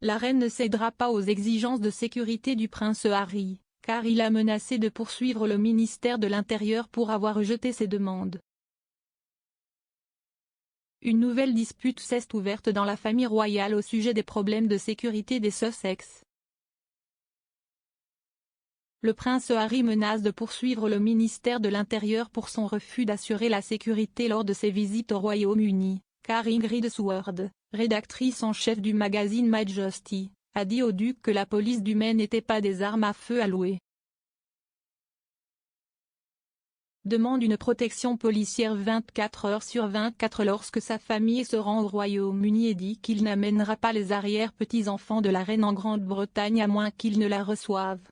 La reine ne cédera pas aux exigences de sécurité du prince Harry, car il a menacé de poursuivre le ministère de l'Intérieur pour avoir rejeté ses demandes. Une nouvelle dispute s'est ouverte dans la famille royale au sujet des problèmes de sécurité des Sussex. Le prince Harry menace de poursuivre le ministère de l'Intérieur pour son refus d'assurer la sécurité lors de ses visites au Royaume-Uni, car Ingrid Seward, rédactrice en chef du magazine Majesty, a dit au duc que la police du Maine n'était pas des armes à feu à louer. Demande une protection policière 24 heures sur 24 lorsque sa famille se rend au Royaume-Uni et dit qu'il n'amènera pas les arrière-petits-enfants de la reine en Grande-Bretagne à moins qu'ils ne la reçoivent.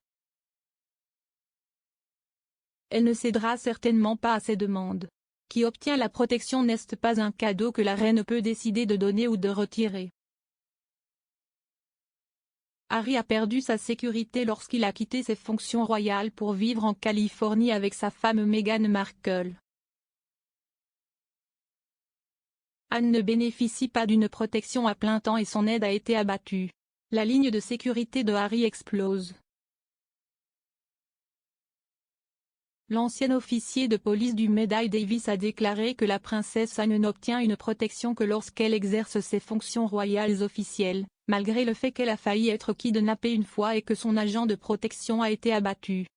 Elle ne cédera certainement pas à ces demandes. Qui obtient la protection n'est pas un cadeau que la reine peut décider de donner ou de retirer. Harry a perdu sa sécurité lorsqu'il a quitté ses fonctions royales pour vivre en Californie avec sa femme Meghan Markle. Anne ne bénéficie pas d'une protection à plein temps et son aide a été abattue. La ligne de sécurité de Harry explose. L'ancien officier de police du Médaille Davis a déclaré que la princesse Anne n'obtient une protection que lorsqu'elle exerce ses fonctions royales officielles, malgré le fait qu'elle a failli être kidnappée une fois et que son agent de protection a été abattu.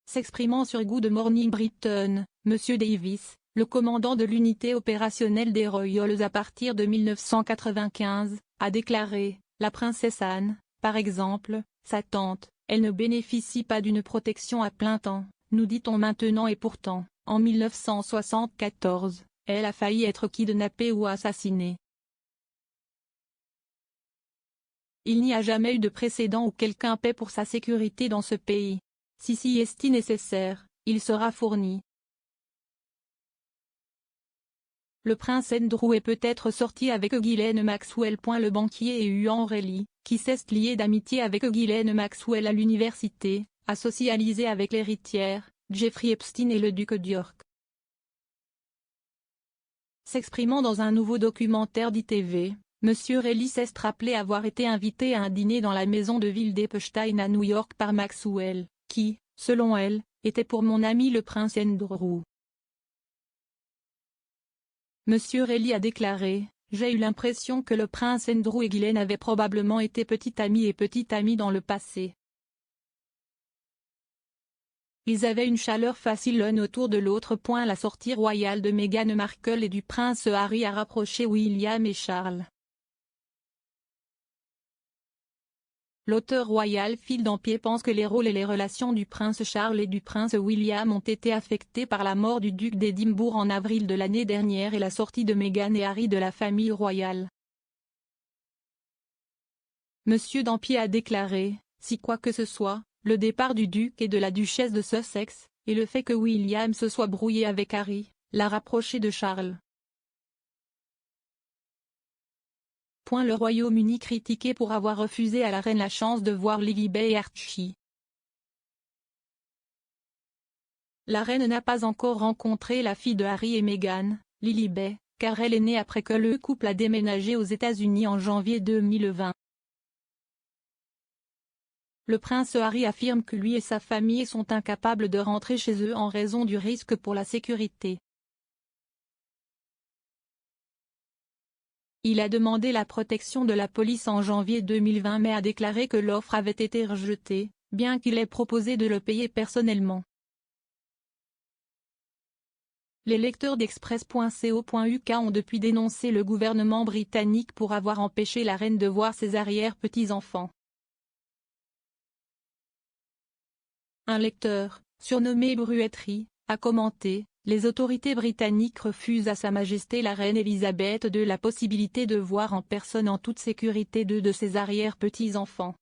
S'exprimant sur Good Morning Britain, M. Davis, le commandant de l'unité opérationnelle des Royals à partir de 1995, a déclaré « La princesse Anne, par exemple, sa tante, elle ne bénéficie pas d'une protection à plein temps, nous dit-on maintenant et pourtant, en 1974, elle a failli être kidnappée ou assassinée. Il n'y a jamais eu de précédent où quelqu'un paie pour sa sécurité dans ce pays. Si est nécessaire, il sera fourni. » Le prince Andrew est peut-être sorti avec Ghislaine Maxwell. Le banquier et Ewan Reilly, qui s'est lié d'amitié avec Ghislaine Maxwell à l'université, a socialisé avec l'héritière, Jeffrey Epstein et le duc d'York. S'exprimant dans un nouveau documentaire d'ITV, M. Reilly s'est rappelé avoir été invité à un dîner dans la maison de ville d'Epstein à New York par Maxwell, qui, selon elle, était pour mon ami le prince Andrew. M. Reilly a déclaré « J'ai eu l'impression que le prince Andrew et Ghislaine avaient probablement été petits amis dans le passé. Ils avaient une chaleur facile l'un autour de l'autre. » La sortie royale de Meghan Markle et du prince Harry a rapproché William et Charles. L'auteur royal Phil Dampier pense que les rôles et les relations du prince Charles et du prince William ont été affectés par la mort du duc d'Édimbourg en avril de l'année dernière et la sortie de Meghan et Harry de la famille royale. M. Dampier a déclaré, si quoi que ce soit, le départ du duc et de la duchesse de Sussex, et le fait que William se soit brouillé avec Harry, l'a rapproché de Charles. Le Royaume-Uni critiqué pour avoir refusé à la reine la chance de voir Lilibet et Archie. La reine n'a pas encore rencontré la fille de Harry et Meghan, Lilibet, car elle est née après que le couple a déménagé aux États-Unis en janvier 2020. Le prince Harry affirme que lui et sa famille sont incapables de rentrer chez eux en raison du risque pour la sécurité. Il a demandé la protection de la police en janvier 2020 mais a déclaré que l'offre avait été rejetée, bien qu'il ait proposé de le payer personnellement. Les lecteurs d'Express.co.uk ont depuis dénoncé le gouvernement britannique pour avoir empêché la reine de voir ses arrière-petits-enfants. Un lecteur, surnommé Bruetterie, a commenté « Les autorités britanniques refusent à Sa Majesté la reine Elisabeth II la possibilité de voir en personne en toute sécurité deux de ses arrière-petits-enfants.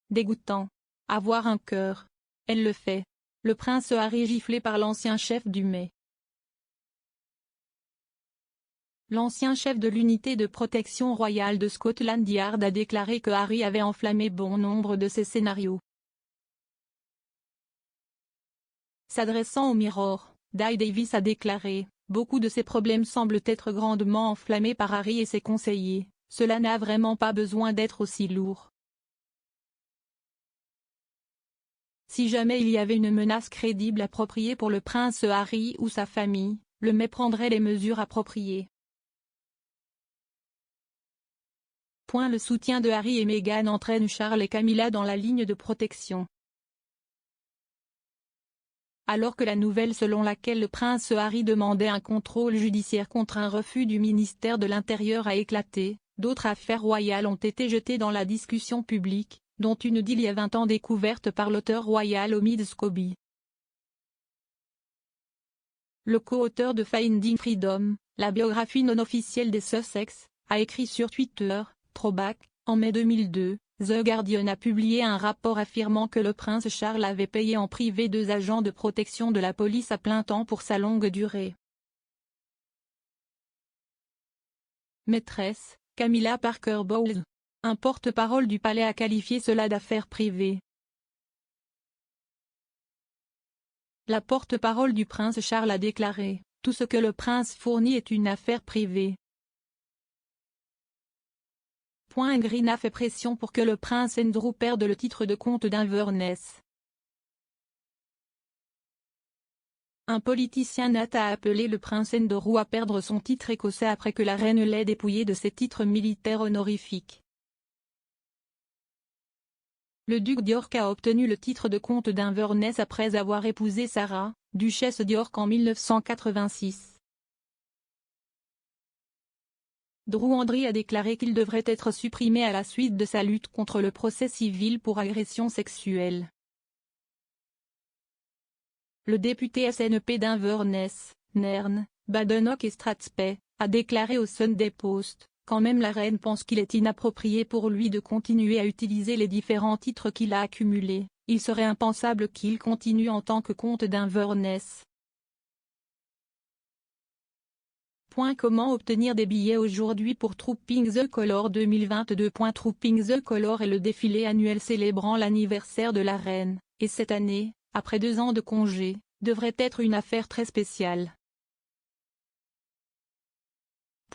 Dégoûtant. Avoir un cœur. Elle le fait. » Le prince Harry giflé par l'ancien chef du Met. L'ancien chef de l'unité de protection royale de Scotland Yard a déclaré que Harry avait enflammé bon nombre de ses scénarios. S'adressant au Mirror, Dai Davis a déclaré beaucoup de ces problèmes semblent être grandement enflammés par Harry et ses conseillers. Cela n'a vraiment pas besoin d'être aussi lourd. Si jamais il y avait une menace crédible appropriée pour le prince Harry ou sa famille, le Met prendrait les mesures appropriées. Le soutien de Harry et Meghan entraîne Charles et Camilla dans la ligne de protection. Alors que la nouvelle selon laquelle le prince Harry demandait un contrôle judiciaire contre un refus du ministère de l'Intérieur a éclaté, d'autres affaires royales ont été jetées dans la discussion publique, dont une d'il y a 20 ans découverte par l'auteur royal Omid Scobie. Le co-auteur de Finding Freedom, la biographie non officielle des Sussex, a écrit sur Twitter, Throwback, en mai 2002, The Guardian a publié un rapport affirmant que le prince Charles avait payé en privé 2 agents de protection de la police à plein temps pour sa longue durée. Maîtresse, Camilla Parker Bowles, un porte-parole du palais a qualifié cela d'affaire privée. La porte-parole du prince Charles a déclaré « Tout ce que le prince fournit est une affaire privée ». Green a fait pression pour que le prince Andrew perde le titre de comte d'Inverness. Un politicien n'a a appelé le prince Andrew à perdre son titre écossais après que la reine l'ait dépouillé de ses titres militaires honorifiques. Le duc d'York a obtenu le titre de comte d'Inverness après avoir épousé Sarah, duchesse d'York en 1986. Drew Andry a déclaré qu'il devrait être supprimé à la suite de sa lutte contre le procès civil pour agression sexuelle. Le député SNP d'Inverness, Nairn, Badenoch et Strathspey, a déclaré au Sunday Post, quand même la reine pense qu'il est inapproprié pour lui de continuer à utiliser les différents titres qu'il a accumulés, il serait impensable qu'il continue en tant que comte d'Inverness. Comment obtenir des billets aujourd'hui pour Trooping the Colour 2022. Trooping the Colour est le défilé annuel célébrant l'anniversaire de la reine, et cette année, après 2 ans de congé, devrait être une affaire très spéciale.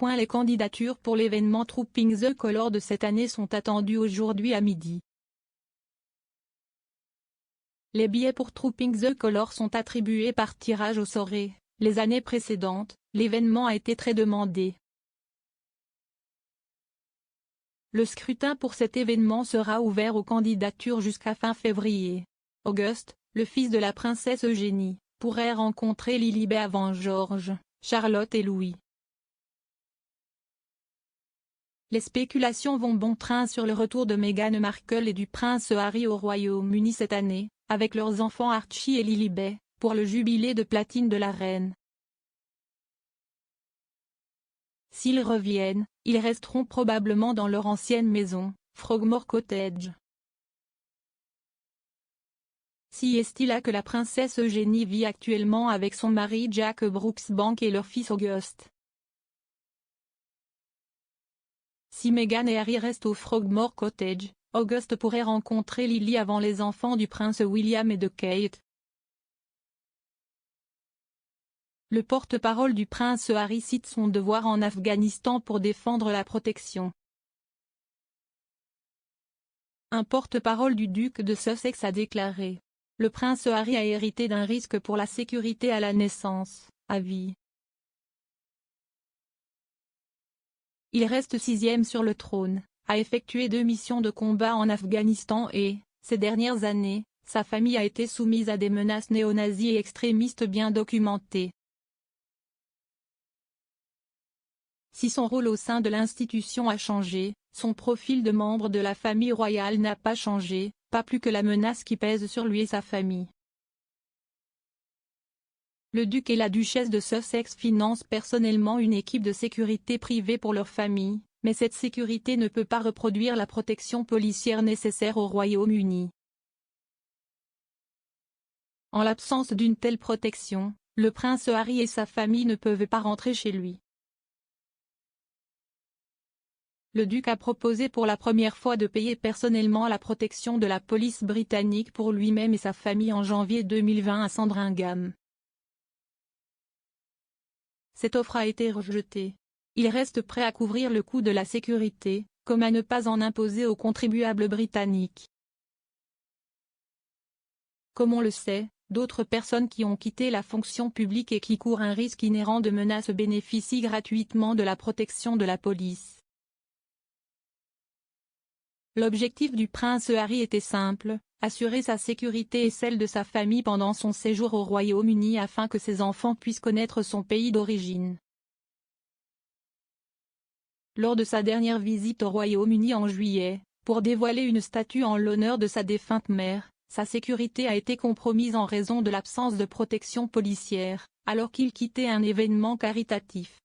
Les candidatures pour l'événement Trooping the Colour de cette année sont attendues aujourd'hui à midi. Les billets pour Trooping the Colour sont attribués par tirage au sort. Les années précédentes, l'événement a été très demandé. Le scrutin pour cet événement sera ouvert aux candidatures jusqu'à fin février. Auguste, le fils de la princesse Eugénie, pourrait rencontrer Lilibet avant George, Charlotte et Louis. Les spéculations vont bon train sur le retour de Meghan Markle et du prince Harry au Royaume-Uni cette année, avec leurs enfants Archie et Lilibet, pour le jubilé de platine de la reine. S'ils reviennent, ils resteront probablement dans leur ancienne maison, Frogmore Cottage. Si est-il là que la princesse Eugénie vit actuellement avec son mari Jack Brooksbank et leur fils Auguste. Si Meghan et Harry restent au Frogmore Cottage, Auguste pourrait rencontrer Lily avant les enfants du prince William et de Kate. Le porte-parole du prince Harry cite son devoir en Afghanistan pour défendre la protection. Un porte-parole du duc de Sussex a déclaré « Le prince Harry a hérité d'un risque pour la sécurité à la naissance, à vie. Il reste 6e sur le trône, a effectué 2 missions de combat en Afghanistan et, ces dernières années, sa famille a été soumise à des menaces néo-nazis et extrémistes bien documentées. Si son rôle au sein de l'institution a changé, son profil de membre de la famille royale n'a pas changé, pas plus que la menace qui pèse sur lui et sa famille. Le duc et la duchesse de Sussex financent personnellement une équipe de sécurité privée pour leur famille, mais cette sécurité ne peut pas reproduire la protection policière nécessaire au Royaume-Uni. En l'absence d'une telle protection, le prince Harry et sa famille ne peuvent pas rentrer chez lui. Le duc a proposé pour la première fois de payer personnellement la protection de la police britannique pour lui-même et sa famille en janvier 2020 à Sandringham. cette offre a été rejetée. Il reste prêt à couvrir le coût de la sécurité, comme à ne pas en imposer aux contribuables britanniques. Comme on le sait, d'autres personnes qui ont quitté la fonction publique et qui courent un risque inhérent de menaces bénéficient gratuitement de la protection de la police. L'objectif du prince Harry était simple, assurer sa sécurité et celle de sa famille pendant son séjour au Royaume-Uni afin que ses enfants puissent connaître son pays d'origine. Lors de sa dernière visite au Royaume-Uni en juillet, pour dévoiler une statue en l'honneur de sa défunte mère, sa sécurité a été compromise en raison de l'absence de protection policière, alors qu'il quittait un événement caritatif.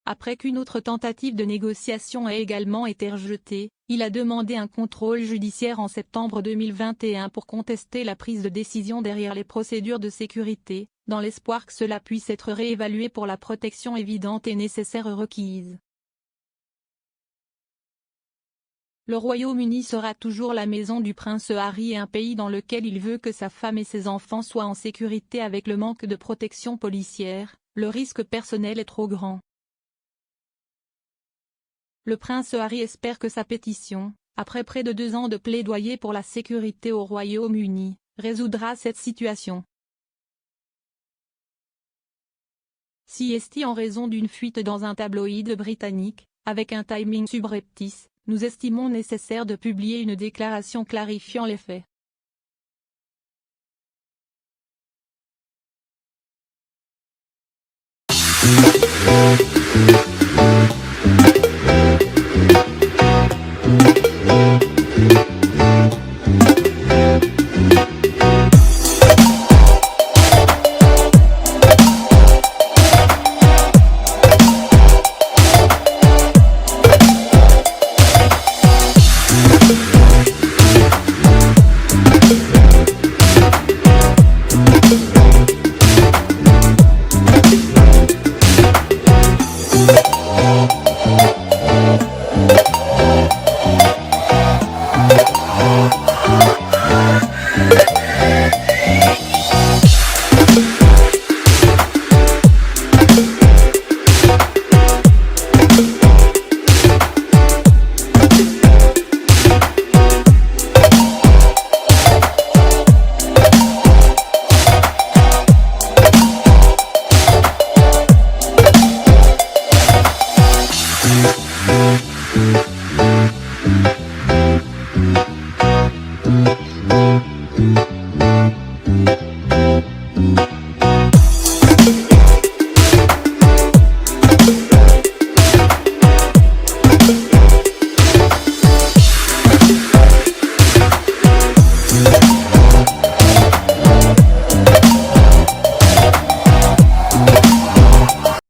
Après qu'une autre tentative de négociation ait également été rejetée, il a demandé un contrôle judiciaire en septembre 2021 pour contester la prise de décision derrière les procédures de sécurité, dans l'espoir que cela puisse être réévalué pour la protection évidente et nécessaire requise. Le Royaume-Uni sera toujours la maison du prince Harry et un pays dans lequel il veut que sa femme et ses enfants soient en sécurité. Avec le manque de protection policière, le risque personnel est trop grand. Le prince Harry espère que sa pétition, après près de 2 ans de plaidoyer pour la sécurité au Royaume-Uni, résoudra cette situation. Si est en raison d'une fuite dans un tabloïd britannique, avec un timing subreptice, nous estimons nécessaire de publier une déclaration clarifiant les faits. Thank you.